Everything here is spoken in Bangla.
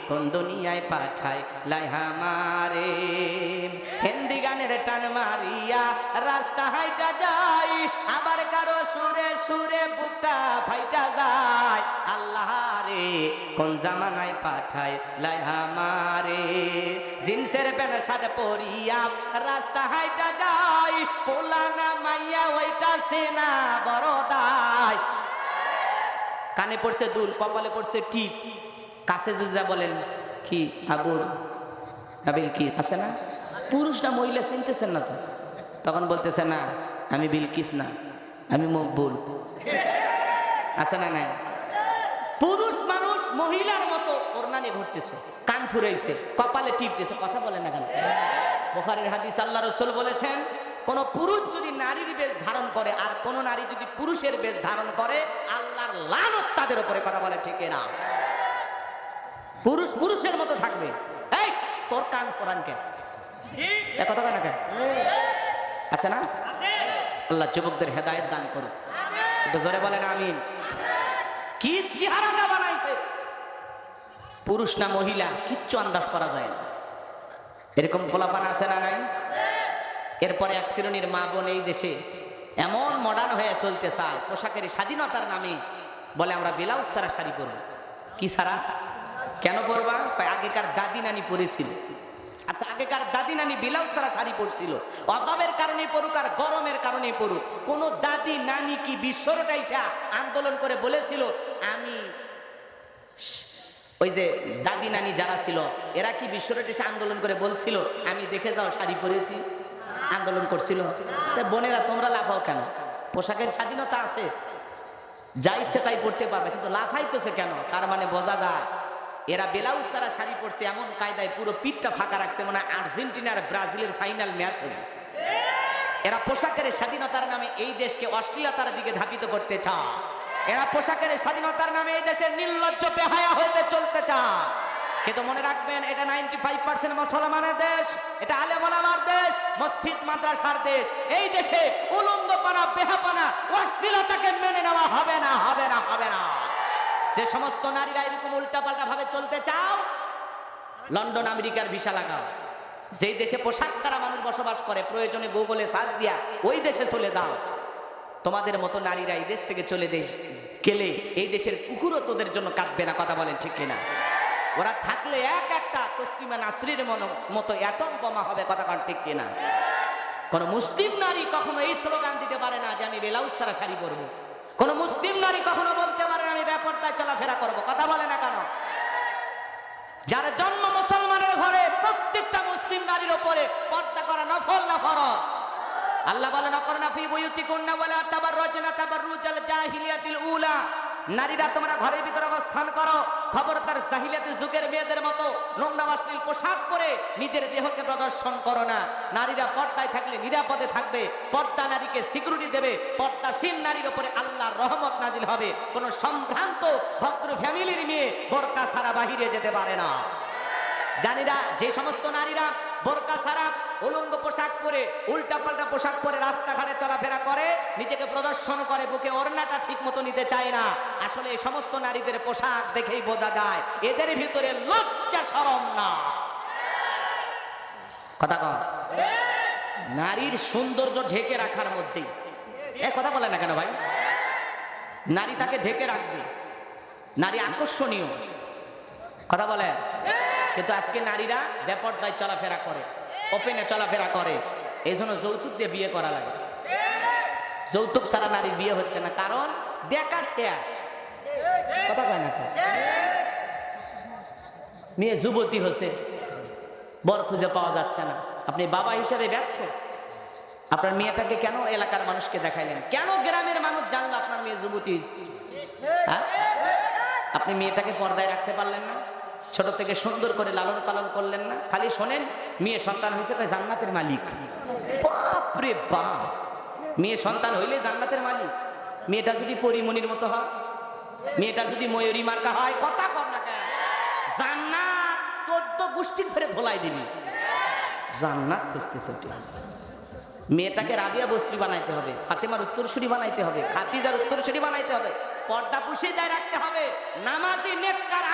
কোন দুনিয়ায় পাঠায় লাইহা মারে। হিন্দি গানের টান মারিয়া রাস্তা হাইটা যায়, আবার কারো সুরে সুরে বুকটা ফাইটা যায়। আল্লাহ রে কোন জামানায় পাঠায় লাইহা মারে। জিন্সের প্যান্ট শার্ট পরিয়া রাস্তা হাইটা যায়, পোলানা মাইয়া ওইটা সেনা বড় দায়। কানে পড়ছে দুল, কপালে পড়ছে টিপ, কাছে জুজা বলেন কি আবুল আবিল কি আছে না? পুরুষ না মহিলা চিনতেছেন না তো? তখন বলতেছে না আমি বিলকিস না, আমি মকবুল। আছে না নাই? পুরুষ মানুষ মহিলার মতো ওড়না নিয়ে ঘুরতেছে, কান ফুরাইছে, কপালে টিপতেছে, কথা বলে না কেন? বুখারীর হাদিস, আল্লাহ রাসূল বলেছেন কোন পুরুষ যদি নারীর বেশ ধারণ করে আর কোন নারী যদি পুরুষের বেশ ধারণ করে, আল্লাহর লানত তাদের উপরে। কথা বলে ঠিক না? পুরুষ পুরুষের মতো থাকবে। এই তোর কান ফোরান কেন? ঠিক কথা না কেন? আছে না? আল্লাহ যুবকদের হেদায়েত দান করুন। একটু জোরে বলেন আমিন। কি চেহারাটা বানাইছে, পুরুষ না মহিলা কিচ্ছু আন্দাজ করা যায় না। এরকম পোলাপানা আছে না নাই? এরপরে এক শ্রেণীর মা বোন এই দেশে এমন মডার্ন হয়ে চলতে চায়, পোশাকের স্বাধীনতার নামে বলে আমরা ব্লাউজ ছাড়া শাড়ি পরবো। কি ছাড়া? কেন পরবা? আগেকার দাদি নানি পরেছিল। আচ্ছা, আগেকার দাদি নানি ব্লাউজ ছাড়া শাড়ি পরছিল, অভাবের কারণে পড়ুক আর গরমের কারণে পড়ুক। কোন দাদি নানি কি বিশ্বটাইছা আন্দোলন করে বলেছিল আমি, ওই যে দাদি নানি যারা ছিল এরা কি বিশ্বটাইছা আন্দোলন করে বলছিল আমি দেখে যাও শাড়ি পরেছি? আন্দোলন করছিল? তা বোনেরা তোমরা লাফাও কেন? পোশাকের স্বাধীনতা আছে, যা ইচ্ছে তাই পড়তে পারবে, কিন্তু লাফাইতেছে কেন? তার মানে বোঝা যায় এরা ব্লাউজ ছাড়া শাড়ি পরছে এমন কায়দায় পুরো পিঠটা ফাঁকা রাখছে, মানে আর্জেন্টিনা আর ব্রাজিলের ফাইনাল ম্যাচ হবে। এরা পোশাকের স্বাধীনতার নামে এই দেশকে অশ্লীলতার দিকে ধাবিত করতে চায়। এরা পোশাকের স্বাধীনতার নামে এই দেশের নির্লজ্জ বেহায়া হতে চলতে চায়। কিন্তু মনে রাখবেন, এটা 95% মুসলমানের দেশ, এটা আলেম ওলামার দেশ, মসজিদ মাদ্রাসার দেশ। এই দেশে উলঙ্গপানা, বেহাপানা, অশ্লীলতাকে মেনে নেওয়া হবে না, হবে না, হবে না। যে সমস্ত নারীরা এরকম উল্টাপাল্টা ভাবে চলতে চাও, লন্ডন আমেরিকার ভিসা লাগাও। যেই দেশে পোশাক ছাড়া মানুষ বসবাস করে, প্রয়োজনে গুগলে সার্চ দিয়া ওই দেশে চলে যাও। তোমাদের মতো নারীরা এই দেশ থেকে চলে গেলে এই দেশের কুকুরও তোদের জন্য কাঁদবে না। কথা বলেন ঠিক কিনা? ওরা থাকলে এক একটা তসলিমা নাসরিনের মতো অ্যাটম বোমা হবে। কথা বলেন ঠিক কিনা? কোন মুসলিম নারী কখনো এই স্লোগান দিতে পারে না যে আমি ব্লাউজ ছাড়া শাড়ি পরবো। কোন মুসলিম নারী কখনো বলতে পারে না আমি বেপরদায় চলাফেরা করবো। কথা বলে না কেন? যার জন্ম মুসলমানের ঘরে, প্রত্যেকটা মুসলিম নারীর উপরে পর্দা করা নফল না ফরজ। আল্লাহ বলেন অকরনা ফি বুয়ুতিকুন্না ওয়ালা তাবাররাজনা তাবাররুজাল জাহিলিয়াতিল উলা। নারীরা তোমরা ঘরের ভিতরে অবস্থান করো, খবরদার জাহিলিয়াতি যুগের মেয়েদের মতো নোংরা অশ্লীল পোশাক পরে নিজের দেহকে প্রদর্শন করো না। নারীরা পর্দায় থাকলে নিরাপদে থাকবে, পর্দা নারীকে সিকিউরিটি দেবে। পর্দাশীল নারীর উপরে আল্লাহর রহমত নাজিল হবে। কোন সম্ভ্রান্ত ভদ্র ফ্যামিলির মেয়ে বোরকা ছাড়া বাহিরে যেতে পারে না। জানিরা যে সমস্ত নারীরা বোরকা ছাড়া উলঙ্গ পোশাক পরে, উল্টা পাল্টা পোশাক পরে রাস্তাঘাটে চলাফেরা করে, নিজেকে প্রদর্শন করে, বুকে ওড়নাটা ঠিক মতো নিতে চায় না, আসলে এই সমস্ত নারীদের পোশাক দেখেই বোঝা যায় এদের ভিতরে লজ্জা শরম না। কথা কন। নারীর সৌন্দর্য ঢেকে রাখার মধ্যেই, এ কথা বলে না কেন ভাই? নারী তাকে ঢেকে রাখবে, নারী আকর্ষণীয়। কথা বলে। কিন্তু আজকে নারীরা বেপরদায় চলাফেরা করে, ওপেনে চলাফেরা করে, এই জন্য যৌতুক দিয়ে বিয়ে করা লাগে। যৌতুক ছাড়া নারীর বিয়ে হচ্ছে না, কারণ দেখা শেয়ার। কথা কয় না? মেয়ে যুবতী হচ্ছে, বর খুঁজে পাওয়া যাচ্ছে না, আপনি বাবা হিসেবে ব্যর্থ। আপনার মেয়েটাকে কেন এলাকার মানুষকে দেখাইলেন? কেন গ্রামের মানুষ জানলো আপনার মেয়ে যুবতী? হ্যাঁ, আপনি মেয়েটাকে পর্দায় রাখতে পারলেন না, ছোট থেকে সুন্দর করে লালন পালন করলেন না। খালি শোনেন মেয়ে সন্তান হয়েছে জান্নাতের মালিক। বাপরে বাপ, মেয়ে সন্তান হইলে জান্নাতের মালিক। মেয়েটা যদি পরিমণির মতো হয়, মেয়েটা যদি ময়ূরী মার্কা হয়, কথা কর না কেন? জান্নাত 14 গোষ্ঠী ধরে ভোলাই দিবি। জান্নাত খুঁজতেছে, মেয়েটাকে রাবিয়া বসরি বানাইতে হবে, ফাতেমার উত্তরসূরি বানাইতে হবে, খাদিজার উত্তরসূরি বানাইতে হবে, পর্দা পুষিয়ে রাখতে হবে, নামাজি নেককার